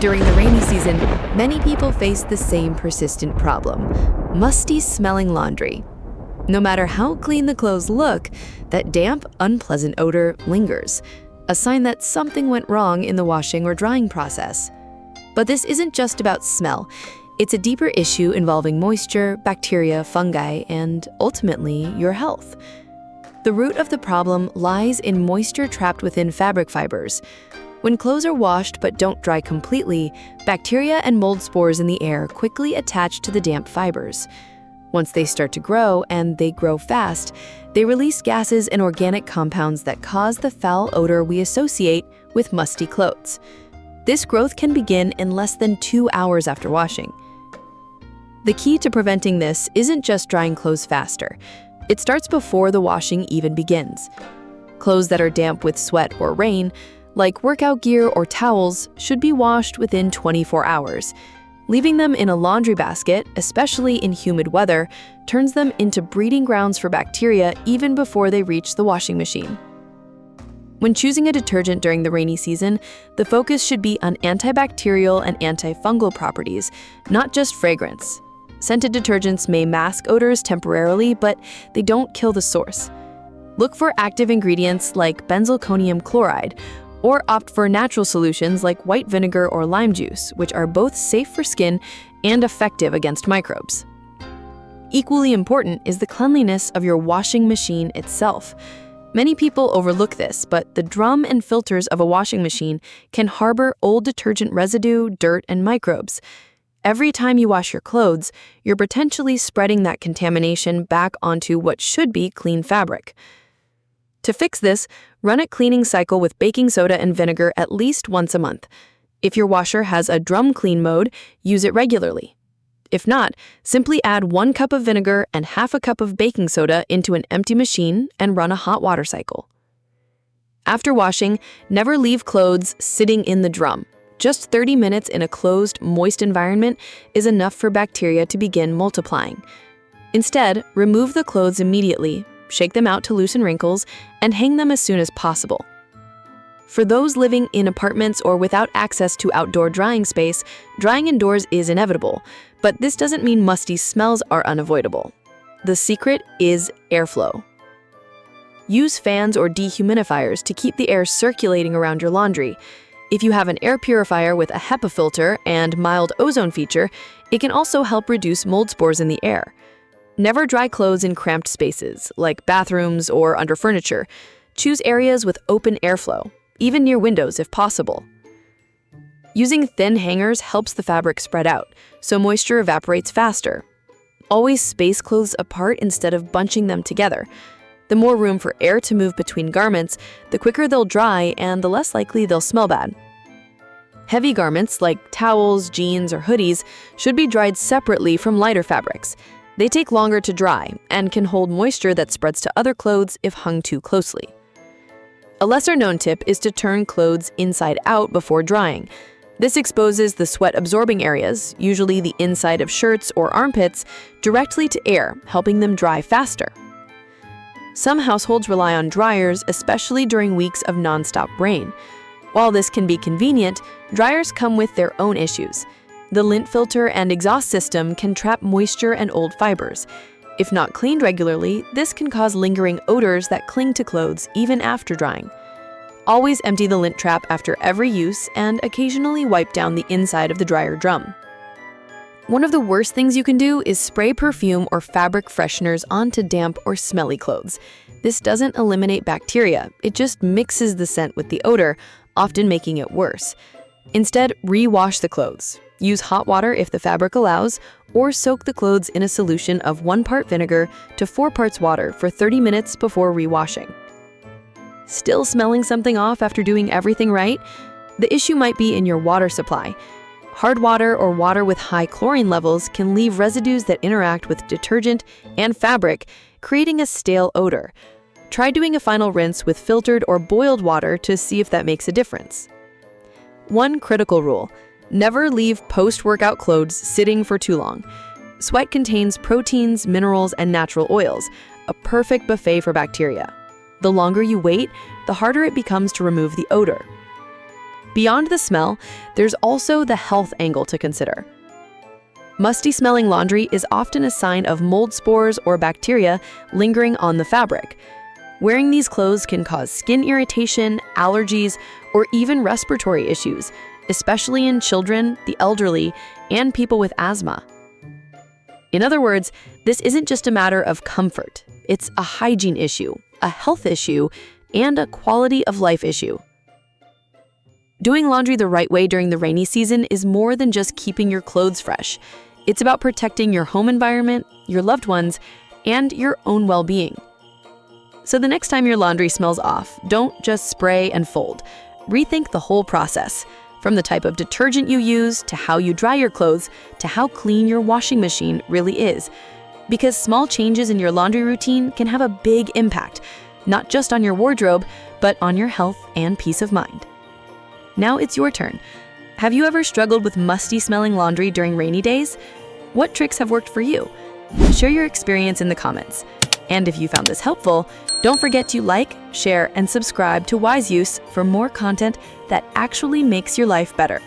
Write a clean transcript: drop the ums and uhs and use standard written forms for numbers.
During the rainy season, many people face the same persistent problem: musty-smelling laundry. No matter how clean the clothes look, that damp, unpleasant odor lingers, a sign that something went wrong in the washing or drying process. But this isn't just about smell. It's a deeper issue involving moisture, bacteria, fungi, and ultimately, your health. The root of the problem lies in moisture trapped within fabric fibers. When clothes are washed but don't dry completely, bacteria and mold spores in the air quickly attach to the damp fibers. Once they start to grow, and they grow fast, they release gases and organic compounds that cause the foul odor we associate with musty clothes. This growth can begin in less than 2 hours after washing. The key to preventing this isn't just drying clothes faster. It starts before the washing even begins. Clothes that are damp with sweat or rain, like workout gear or towels, should be washed within 24 hours. Leaving them in a laundry basket, especially in humid weather, turns them into breeding grounds for bacteria even before they reach the washing machine. When choosing a detergent during the rainy season, the focus should be on antibacterial and antifungal properties, not just fragrance. Scented detergents may mask odors temporarily, but they don't kill the source. Look for active ingredients like benzalkonium chloride, or opt for natural solutions like white vinegar or lime juice, which are both safe for skin and effective against microbes. Equally important is the cleanliness of your washing machine itself. Many people overlook this, but the drum and filters of a washing machine can harbor old detergent residue, dirt, and microbes. Every time you wash your clothes, you're potentially spreading that contamination back onto what should be clean fabric. To fix this, run a cleaning cycle with baking soda and vinegar at least once a month. If your washer has a drum clean mode, use it regularly. If not, simply add 1 cup of vinegar and half a cup of baking soda into an empty machine and run a hot water cycle. After washing, never leave clothes sitting in the drum. Just 30 minutes in a closed, moist environment is enough for bacteria to begin multiplying. Instead, remove the clothes immediately, shake them out to loosen wrinkles, and hang them as soon as possible. For those living in apartments or without access to outdoor drying space, drying indoors is inevitable, but this doesn't mean musty smells are unavoidable. The secret is airflow. Use fans or dehumidifiers to keep the air circulating around your laundry. If you have an air purifier with a HEPA filter and mild ozone feature, it can also help reduce mold spores in the air. Never dry clothes in cramped spaces, like bathrooms or under furniture. Choose areas with open airflow, even near windows if possible. Using thin hangers helps the fabric spread out, so moisture evaporates faster. Always space clothes apart instead of bunching them together. The more room for air to move between garments, the quicker they'll dry and the less likely they'll smell bad. Heavy garments like towels, jeans, or hoodies should be dried separately from lighter fabrics. They take longer to dry and can hold moisture that spreads to other clothes if hung too closely. A lesser-known tip is to turn clothes inside out before drying. This exposes the sweat-absorbing areas, usually the inside of shirts or armpits, directly to air, helping them dry faster. Some households rely on dryers, especially during weeks of nonstop rain. While this can be convenient, dryers come with their own issues. The lint filter and exhaust system can trap moisture and old fibers. If not cleaned regularly, this can cause lingering odors that cling to clothes even after drying. Always empty the lint trap after every use and occasionally wipe down the inside of the dryer drum. One of the worst things you can do is spray perfume or fabric fresheners onto damp or smelly clothes. This doesn't eliminate bacteria, it just mixes the scent with the odor, often making it worse. Instead, re-wash the clothes. Use hot water if the fabric allows, or soak the clothes in a solution of 1 part vinegar to 4 parts water for 30 minutes before re-washing. Still smelling something off after doing everything right? The issue might be in your water supply. Hard water or water with high chlorine levels can leave residues that interact with detergent and fabric, creating a stale odor. Try doing a final rinse with filtered or boiled water to see if that makes a difference. One critical rule: never leave post-workout clothes sitting for too long. Sweat contains proteins, minerals, and natural oils, a perfect buffet for bacteria. The longer you wait, the harder it becomes to remove the odor. Beyond the smell, there's also the health angle to consider. Musty-smelling laundry is often a sign of mold spores or bacteria lingering on the fabric. Wearing these clothes can cause skin irritation, allergies, or even respiratory issues, especially in children, the elderly, and people with asthma. In other words, this isn't just a matter of comfort. It's a hygiene issue, a health issue, and a quality of life issue. Doing laundry the right way during the rainy season is more than just keeping your clothes fresh. It's about protecting your home environment, your loved ones, and your own well-being. So the next time your laundry smells off, don't just spray and fold. Rethink the whole process, from the type of detergent you use, to how you dry your clothes, to how clean your washing machine really is. Because small changes in your laundry routine can have a big impact, not just on your wardrobe, but on your health and peace of mind. Now it's your turn. Have you ever struggled with musty-smelling laundry during rainy days? What tricks have worked for you? Share your experience in the comments. And if you found this helpful, don't forget to like, share, and subscribe to Wiseuse for more content that actually makes your life better.